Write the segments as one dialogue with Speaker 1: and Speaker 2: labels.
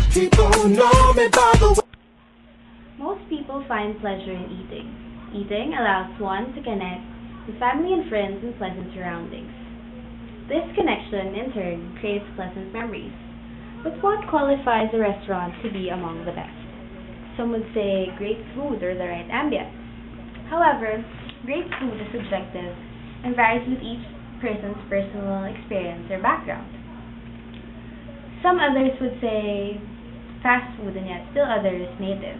Speaker 1: People know me by the way.
Speaker 2: Most people find pleasure in eating. Eating allows one to connect with family and friends in pleasant surroundings. This connection, in turn, creates pleasant memories. But what qualifies a restaurant to be among the best? Some would say great food or the right ambience. However, great food is subjective and varies with each person's personal experience or background. Some others would say fast food and yet still others native.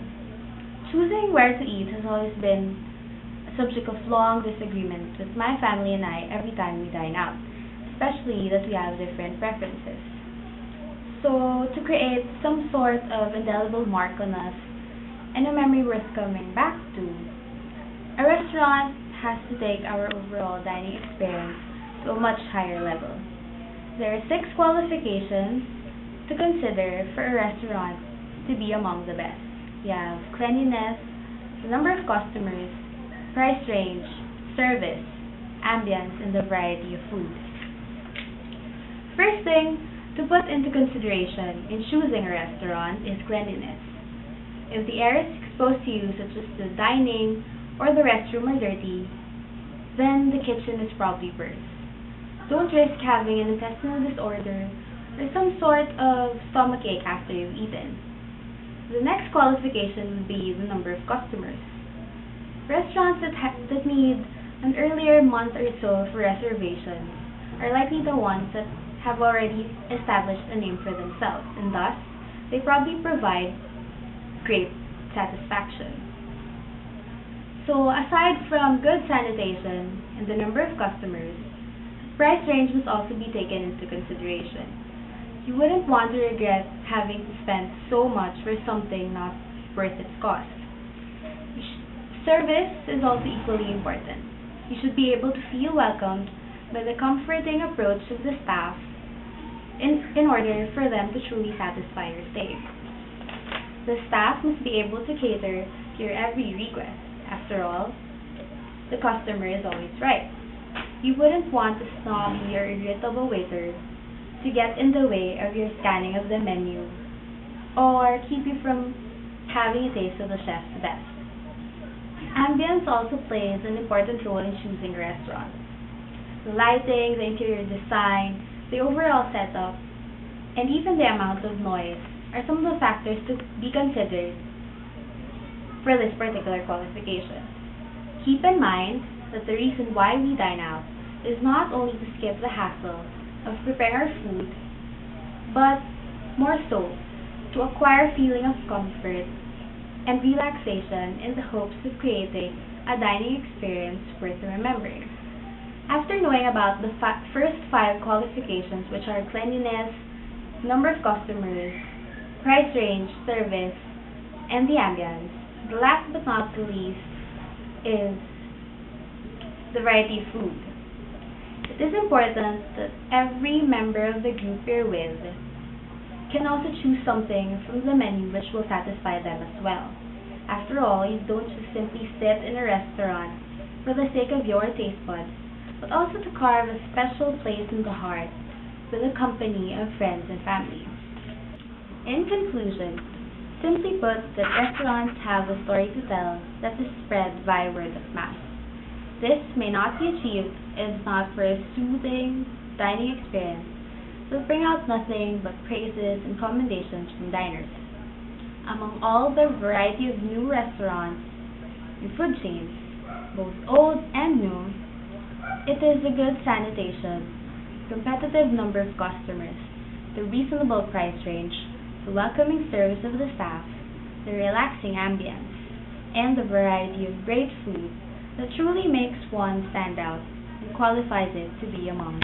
Speaker 2: Choosing where to eat has always been a subject of long disagreement with my family and I every time we dine out, especially that we have different preferences. So, to create some sort of indelible mark on us and a memory worth coming back to, a restaurant has to take our overall dining experience to a much higher level. There are 6 qualifications to consider for a restaurant to be among the best. We have cleanliness, the number of customers, price range, service, ambience, and the variety of food. First thing to put into consideration in choosing a restaurant is cleanliness. If the air is exposed to you, such as the dining or the restroom are dirty, then the kitchen is probably worse. Don't risk having an intestinal disorder or some sort of stomachache after you've eaten. The next qualification would be the number of customers. Restaurants that need an earlier month or so for reservations are likely the ones that have already established a name for themselves, and thus, they probably provide great satisfaction. So, aside from good sanitation and the number of customers, price range must also be taken into consideration. You wouldn't want to regret having to spend so much for something not worth its cost. Service is also equally important. You should be able to feel welcomed by the comforting approach of the staff in order for them to truly satisfy your stay. The staff must be able to cater to your every request. After all, the customer is always right. You wouldn't want a snobby or irritable waiter to get in the way of your scanning of the menu or keep you from having a taste of the chef's best. Ambience also plays an important role in choosing a restaurant. The lighting, the interior design, the overall setup, and even the amount of noise are some of the factors to be considered for this particular qualification. Keep in mind that the reason why we dine out is not only to skip the hassle of preparing our food, but more so to acquire a feeling of comfort and relaxation in the hopes of creating a dining experience worth remembering. After knowing about the first 5 qualifications, which are cleanliness, number of customers, price range, service, and the ambience, the last but not the least is the variety of food. It is important that every member of the group you're with can also choose something from the menu which will satisfy them as well. After all, you don't just simply sit in a restaurant for the sake of your taste buds, but also to carve a special place in the heart with the company of friends and family. In conclusion, simply put, that restaurants have a story to tell that is spread via word of mouth. This may not be achieved if not for a soothing dining experience that bring out nothing but praises and commendations from diners. Among all the variety of new restaurants and food chains, both old and new, it is the good sanitation, competitive number of customers, the reasonable price range, the welcoming service of the staff, the relaxing ambience, and the variety of great food that truly makes one stand out and qualifies it to be among